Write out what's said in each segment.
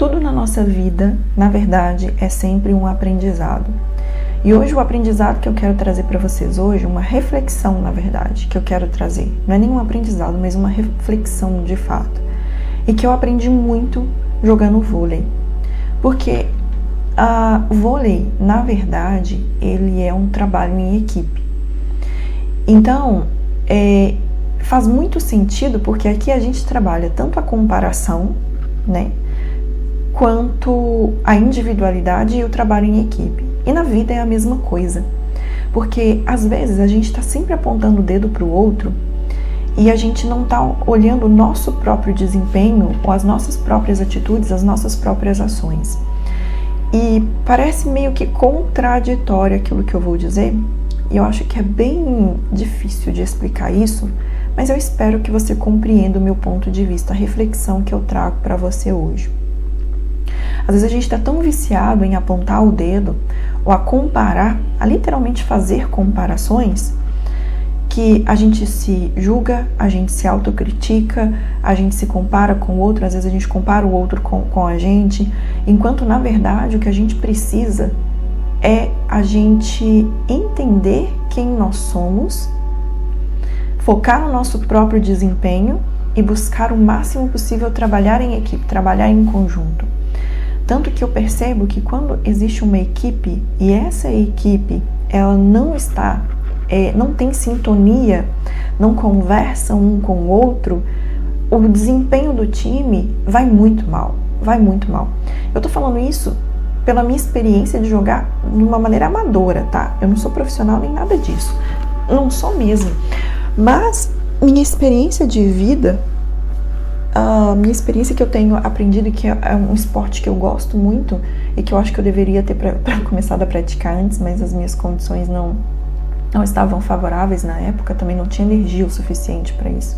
tudo na nossa vida, na verdade, é sempre um aprendizado. E hoje o aprendizado que eu quero trazer para vocês hoje, uma reflexão, na verdade, que eu quero trazer. Não é nenhum aprendizado, mas uma reflexão de fato. E que eu aprendi muito jogando vôlei. Porque o vôlei, na verdade, ele é um trabalho em equipe. Então, faz muito sentido, porque aqui a gente trabalha tanto a comparação, né, quanto a individualidade e o trabalho em equipe. E na vida é a mesma coisa, porque às vezes a gente está sempre apontando o dedo para o outro e a gente não está olhando o nosso próprio desempenho ou as nossas próprias atitudes, as nossas próprias ações. E parece meio que contraditório aquilo que eu vou dizer, e eu acho que é bem difícil de explicar isso, mas eu espero que você compreenda o meu ponto de vista, a reflexão que eu trago para você hoje. Às vezes a gente está tão viciado em apontar o dedo ou a comparar, a literalmente fazer comparações, que a gente se julga, a gente se autocritica, a gente se compara com o outro, às vezes a gente compara o outro com a gente, enquanto na verdade o que a gente precisa é a gente entender quem nós somos, focar no nosso próprio desempenho e buscar o máximo possível trabalhar em equipe, trabalhar em conjunto. Tanto que eu percebo que quando existe uma equipe e essa equipe ela não está, não tem sintonia, não conversa um com o outro, o desempenho do time vai muito mal, vai muito mal. Eu tô falando isso pela minha experiência de jogar de uma maneira amadora, tá? Eu não sou profissional nem nada disso, não sou mesmo. Mas minha experiência de vida, a minha experiência que eu tenho aprendido, que é um esporte que eu gosto muito e que eu acho que eu deveria ter começado a praticar antes, mas as minhas condições não estavam favoráveis na época, também não tinha energia o suficiente para isso.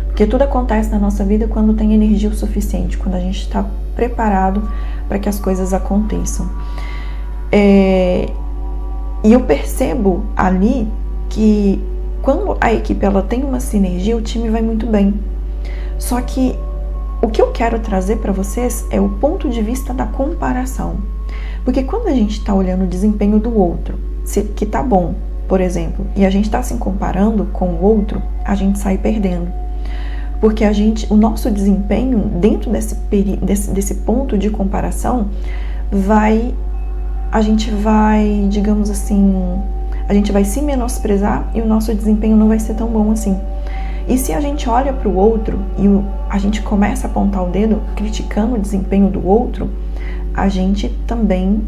Porque tudo acontece na nossa vida quando tem energia o suficiente, quando a gente está preparado para que as coisas aconteçam. E eu percebo ali que quando a equipe ela tem uma sinergia, o time vai muito bem. Só que o que eu quero trazer para vocês é o ponto de vista da comparação. Porque quando a gente está olhando o desempenho do outro, que tá bom, por exemplo, e a gente está se comparando com o outro, a gente sai perdendo. Porque o nosso desempenho dentro desse ponto de comparação a gente vai, digamos assim, a gente vai se menosprezar e o nosso desempenho não vai ser tão bom assim. E se a gente olha para o outro e a gente começa a apontar o dedo criticando o desempenho do outro, a gente também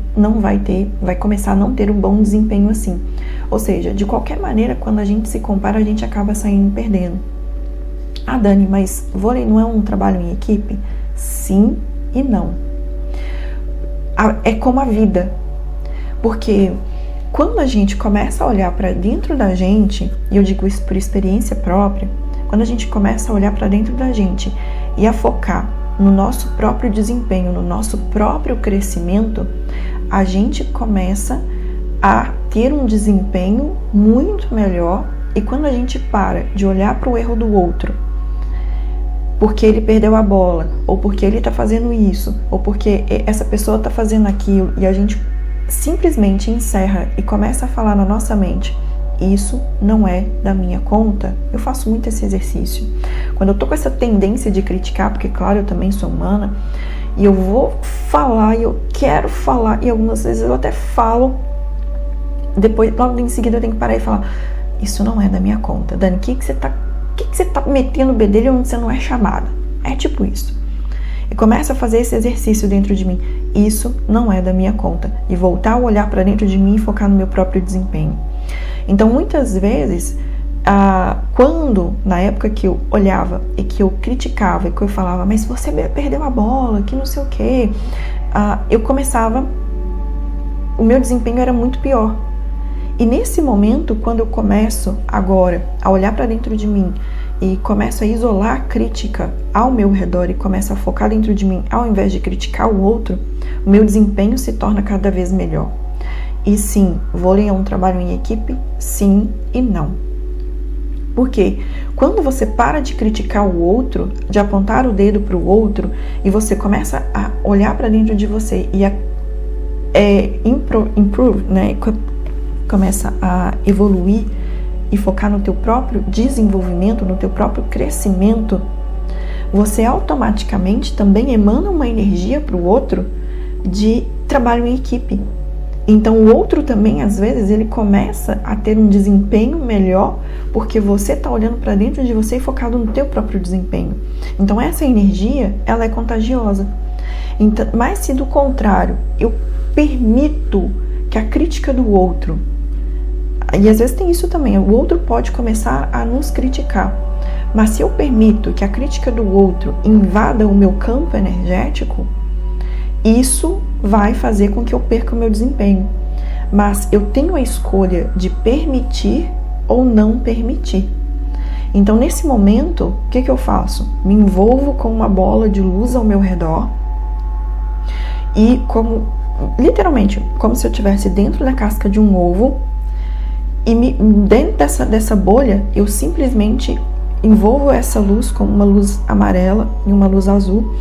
vai começar a não ter um bom desempenho assim. Ou seja, de qualquer maneira, quando a gente se compara, a gente acaba saindo perdendo. Ah, Dani, mas vôlei não é um trabalho em equipe? Sim e não. É como a vida. Porque quando a gente começa a olhar para dentro da gente, e eu digo isso por experiência própria, quando a gente começa a olhar para dentro da gente e a focar no nosso próprio desempenho, no nosso próprio crescimento, a gente começa a ter um desempenho muito melhor. E quando a gente para de olhar para o erro do outro, porque ele perdeu a bola, ou porque ele está fazendo isso, ou porque essa pessoa está fazendo aquilo, e a gente simplesmente encerra e começa a falar na nossa mente, isso não é da minha conta. Eu faço muito esse exercício. Quando eu tô com essa tendência de criticar, porque claro, eu também sou humana, e eu vou falar, e eu quero falar, e algumas vezes eu até falo, depois, logo em seguida eu tenho que parar e falar, isso não é da minha conta. Dani, o que você tá metendo bedelho onde você não é chamada? É tipo isso. E começo a fazer esse exercício dentro de mim. Isso não é da minha conta. E voltar a olhar para dentro de mim e focar no meu próprio desempenho. Então, muitas vezes, na época que eu olhava e que eu criticava e que eu falava, mas você perdeu a bola, que não sei o quê, eu começava, o meu desempenho era muito pior. E nesse momento, quando eu começo agora a olhar para dentro de mim e começo a isolar a crítica ao meu redor e começo a focar dentro de mim, ao invés de criticar o outro, o meu desempenho se torna cada vez melhor. E sim, vôlei é um trabalho em equipe? Sim e não. Porque quando você para de criticar o outro, de apontar o dedo para o outro, e você começa a olhar para dentro de você e a improve, né? Começa a evoluir e focar no teu próprio desenvolvimento, no teu próprio crescimento, você automaticamente também emana uma energia para o outro de trabalho em equipe. Então o outro também, às vezes, ele começa a ter um desempenho melhor porque você está olhando para dentro de você e focado no teu próprio desempenho. Então essa energia, ela é contagiosa. Então, mas se do contrário, eu permito que a crítica do outro, e às vezes tem isso também, o outro pode começar a nos criticar, mas se eu permito que a crítica do outro invada o meu campo energético, isso vai fazer com que eu perca o meu desempenho. Mas eu tenho a escolha de permitir ou não permitir. Então, nesse momento, o que eu faço? Me envolvo com uma bola de luz ao meu redor e, literalmente, como se eu estivesse dentro da casca de um ovo, e dentro dessa bolha, eu simplesmente envolvo essa luz com uma luz amarela e uma luz azul,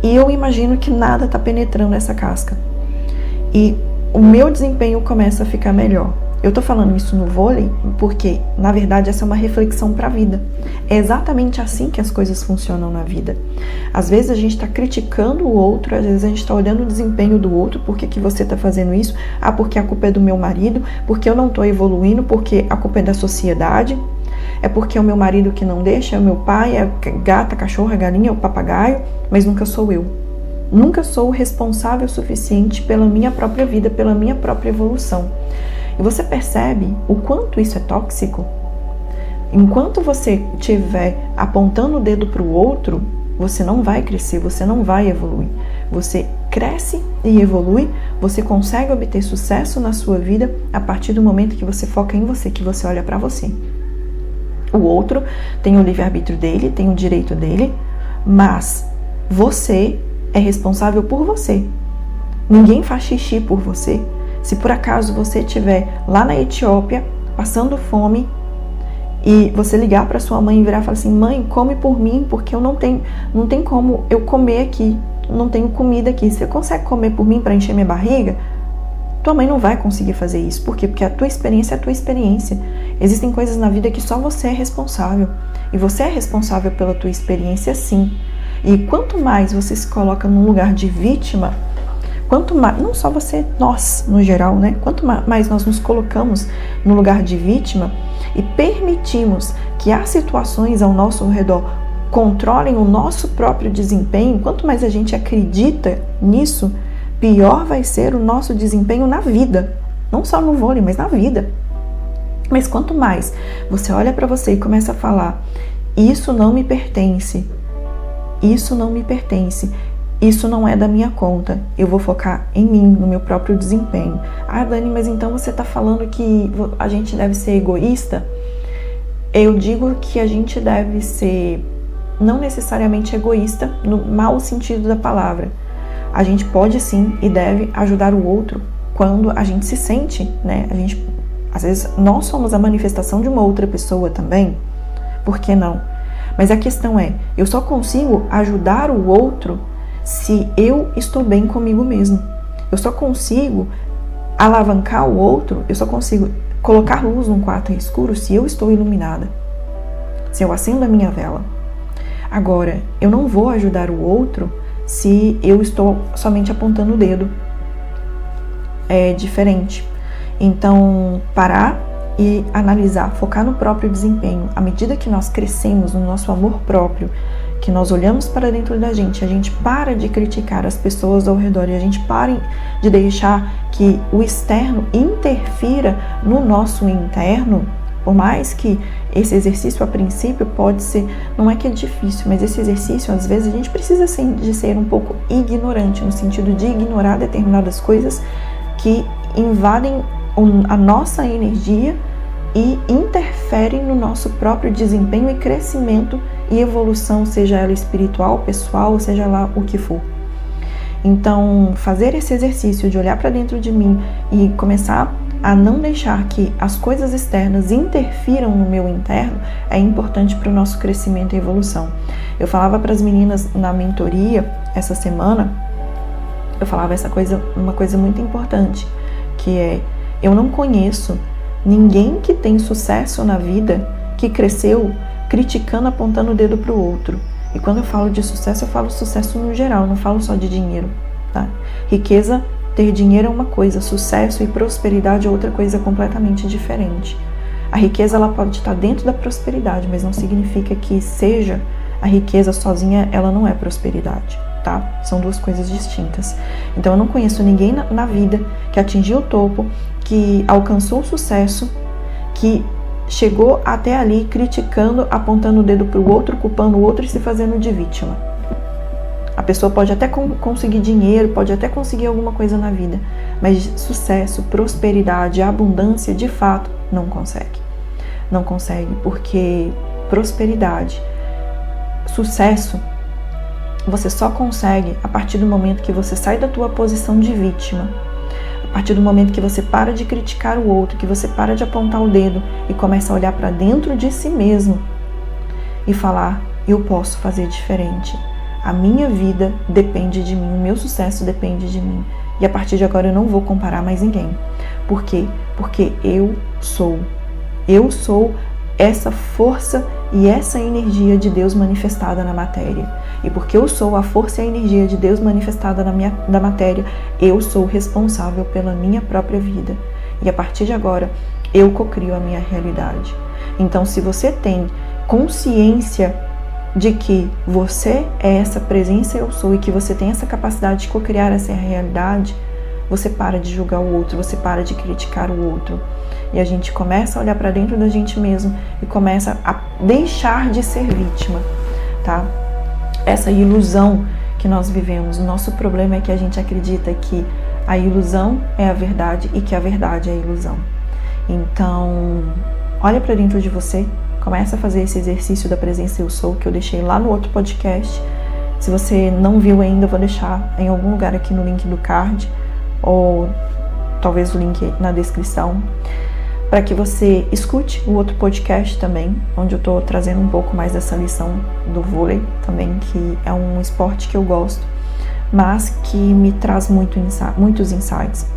e eu imagino que nada está penetrando essa casca. E o meu desempenho começa a ficar melhor. Eu estou falando isso no vôlei porque, na verdade, essa é uma reflexão para a vida. É exatamente assim que as coisas funcionam na vida. Às vezes a gente está criticando o outro, às vezes a gente está olhando o desempenho do outro, por que você está fazendo isso? Ah, porque a culpa é do meu marido, porque eu não estou evoluindo, porque a culpa é da sociedade, é porque é o meu marido que não deixa, é o meu pai, é a gata, a cachorra, a galinha, é o papagaio, mas nunca sou eu. Nunca sou o responsável suficiente pela minha própria vida, pela minha própria evolução. E você percebe o quanto isso é tóxico? Enquanto você estiver apontando o dedo para o outro, você não vai crescer, você não vai evoluir. Você cresce e evolui, você consegue obter sucesso na sua vida a partir do momento que você foca em você, que você olha para você. O outro tem o livre-arbítrio dele, tem o direito dele, mas você é responsável por você. Ninguém faz xixi por você. Se por acaso você estiver lá na Etiópia, passando fome, e você ligar para sua mãe e virar e falar assim: mãe, come por mim, porque não tem como eu comer aqui, não tenho comida aqui. Você consegue comer por mim para encher minha barriga? Tua mãe não vai conseguir fazer isso. Por quê? Porque a tua experiência é a tua experiência. Existem coisas na vida que só você é responsável. E você é responsável pela tua experiência, sim. E quanto mais você se coloca num lugar de vítima, quanto mais, não só você, nós no geral, né? Quanto mais nós nos colocamos no lugar de vítima e permitimos que as situações ao nosso redor controlem o nosso próprio desempenho, quanto mais a gente acredita nisso, pior vai ser o nosso desempenho na vida. Não só no vôlei, mas na vida. Mas quanto mais você olha para você e começa a falar: isso não me pertence, isso não me pertence, isso não é da minha conta, eu vou focar em mim, no meu próprio desempenho. Ah, Dani, mas então você está falando que a gente deve ser egoísta? Eu digo que a gente deve ser não necessariamente egoísta no mau sentido da palavra. A gente pode sim e deve ajudar o outro quando a gente se sente, né? Às vezes nós somos a manifestação de uma outra pessoa também, por que não? Mas a questão é, eu só consigo ajudar o outro se eu estou bem comigo mesmo. Eu só consigo alavancar o outro, eu só consigo colocar luz num quarto escuro se eu estou iluminada, se eu acendo a minha vela. Agora, eu não vou ajudar o outro se eu estou somente apontando o dedo. É diferente. Então, parar e analisar, focar no próprio desempenho. À medida que nós crescemos no nosso amor próprio, que nós olhamos para dentro da gente, a gente para de criticar as pessoas ao redor e a gente para de deixar que o externo interfira no nosso interno. Por mais que esse exercício a princípio pode ser, não é que é difícil, mas esse exercício às vezes a gente precisa de ser um pouco ignorante, no sentido de ignorar determinadas coisas que invadem a nossa energia e interferem no nosso próprio desempenho e crescimento e evolução, seja ela espiritual, pessoal, seja lá o que for. Então, fazer esse exercício de olhar para dentro de mim e começar a não deixar que as coisas externas interfiram no meu interno é importante para o nosso crescimento e evolução. Eu falava para as meninas na mentoria essa semana, eu falava uma coisa muito importante, que é: eu não conheço ninguém que tem sucesso na vida que cresceu criticando, apontando o dedo para o outro. E quando eu falo de sucesso, eu falo sucesso no geral, não falo só de dinheiro, tá? Riqueza, ter dinheiro é uma coisa, sucesso e prosperidade é outra coisa completamente diferente. A riqueza, ela pode estar dentro da prosperidade, mas não significa que seja a riqueza sozinha, ela não é prosperidade, tá? São duas coisas distintas. Então eu não conheço ninguém na vida que atingiu o topo, que alcançou o sucesso, que chegou até ali criticando, apontando o dedo para o outro, culpando o outro e se fazendo de vítima. A pessoa pode até conseguir dinheiro, pode até conseguir alguma coisa na vida, mas sucesso, prosperidade, abundância, de fato, não consegue. Não consegue, porque prosperidade, sucesso, você só consegue a partir do momento que você sai da tua posição de vítima, a partir do momento que você para de criticar o outro, que você para de apontar o dedo e começa a olhar para dentro de si mesmo e falar: eu posso fazer diferente. A minha vida depende de mim, o meu sucesso depende de mim. E a partir de agora eu não vou comparar mais ninguém. Por quê? Porque eu sou essa força e essa energia de Deus manifestada na matéria. E porque eu sou a força e a energia de Deus manifestada na matéria, eu sou responsável pela minha própria vida. E a partir de agora, eu cocrio a minha realidade. Então, se você tem consciência de que você é essa presença eu sou e que você tem essa capacidade de cocriar essa realidade, você para de julgar o outro, você para de criticar o outro. E a gente começa a olhar para dentro da gente mesmo e começa a deixar de ser vítima, tá? Essa ilusão que nós vivemos, o nosso problema é que a gente acredita que a ilusão é a verdade e que a verdade é a ilusão. Então, olha para dentro de você, começa a fazer esse exercício da presença eu sou, que eu deixei lá no outro podcast. Se você não viu ainda, eu vou deixar em algum lugar aqui no link do card, ou talvez o link na descrição, para que você escute o outro podcast também, onde eu estou trazendo um pouco mais dessa lição do vôlei também, que é um esporte que eu gosto, mas que me traz muitos insights.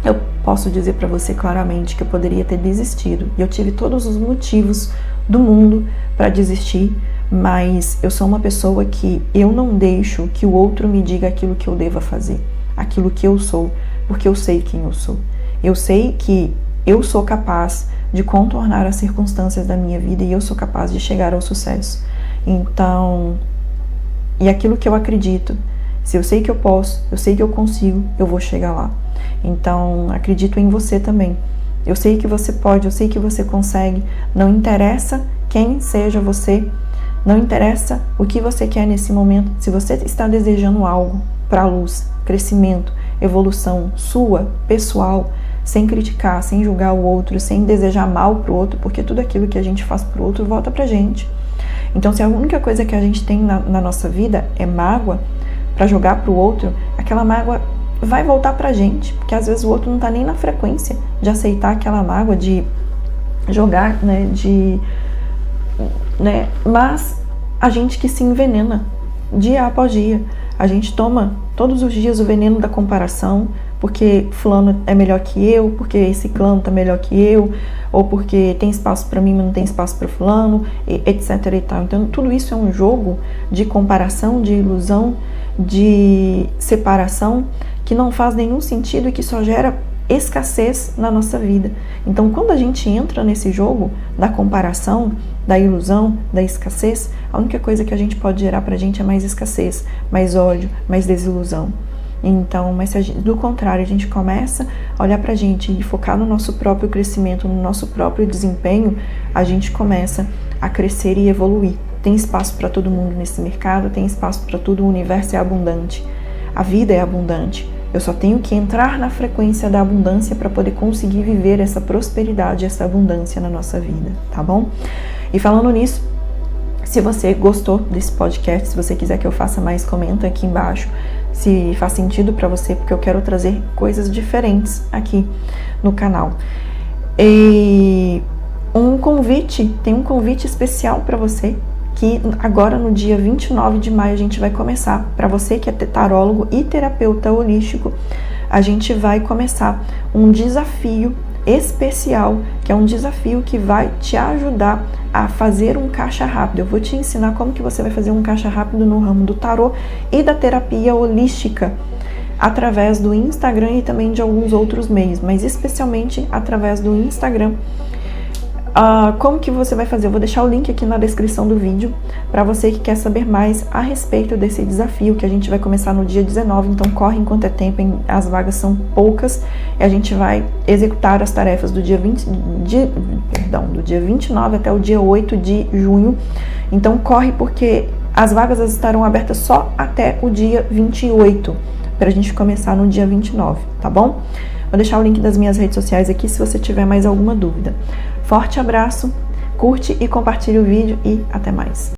Eu posso dizer para você claramente que eu poderia ter desistido, e eu tive todos os motivos do mundo para desistir, mas eu sou uma pessoa que eu não deixo que o outro me diga aquilo que eu deva fazer, aquilo que eu sou, porque eu sei quem eu sou. Eu sei que eu sou capaz de contornar as circunstâncias da minha vida e eu sou capaz de chegar ao sucesso. Então, e aquilo que eu acredito, se eu sei que eu posso, eu sei que eu consigo, eu vou chegar lá. Então, acredito em você também. Eu sei que você pode, eu sei que você consegue. Não interessa quem seja você, não interessa o que você quer nesse momento. Se você está desejando algo para a luz, crescimento, evolução sua, pessoal, sem criticar, sem julgar o outro, sem desejar mal para o outro, porque tudo aquilo que a gente faz para o outro volta para a gente. Então, se a única coisa que a gente tem na nossa vida é mágoa para jogar para o outro, aquela mágoa vai voltar pra gente, porque às vezes o outro não tá nem na frequência de aceitar aquela mágoa, de jogar, mas a gente que se envenena dia após dia. A gente toma todos os dias o veneno da comparação, porque fulano é melhor que eu, porque esse clã tá melhor que eu, ou porque tem espaço para mim, mas não tem espaço para fulano, etc e tal. Então tudo isso é um jogo de comparação, de ilusão, de separação, que não faz nenhum sentido e que só gera escassez na nossa vida. Então, quando a gente entra nesse jogo da comparação, da ilusão, da escassez, a única coisa que a gente pode gerar pra gente é mais escassez, mais ódio, mais desilusão. Então, mas se do contrário, a gente começa a olhar pra gente e focar no nosso próprio crescimento, no nosso próprio desempenho, a gente começa a crescer e evoluir. Tem espaço para todo mundo nesse mercado, tem espaço para tudo, o universo é abundante, a vida é abundante. Eu só tenho que entrar na frequência da abundância para poder conseguir viver essa prosperidade, essa abundância na nossa vida, tá bom? E falando nisso, se você gostou desse podcast, se você quiser que eu faça mais, comenta aqui embaixo. se faz sentido para você, porque eu quero trazer coisas diferentes aqui no canal. E tem um convite especial para você, que agora no dia 29 de maio a gente vai começar. Para você que é tarólogo e terapeuta holístico, a gente vai começar um desafio especial, que é um desafio que vai te ajudar a fazer um caixa rápido. Eu vou te ensinar como que você vai fazer um caixa rápido no ramo do tarô e da terapia holística, através do Instagram e também de alguns outros meios, mas especialmente através do Instagram. Como que você vai fazer? Eu vou deixar o link aqui na descrição do vídeo para você que quer saber mais a respeito desse desafio, que a gente vai começar no dia 19, então corre enquanto é tempo, as vagas são poucas, e a gente vai executar as tarefas do dia 29 até o dia 8 de junho, então corre porque as vagas estarão abertas só até o dia 28, para a gente começar no dia 29, tá bom? Vou deixar o link das minhas redes sociais aqui se você tiver mais alguma dúvida. Forte abraço, curte e compartilhe o vídeo e até mais.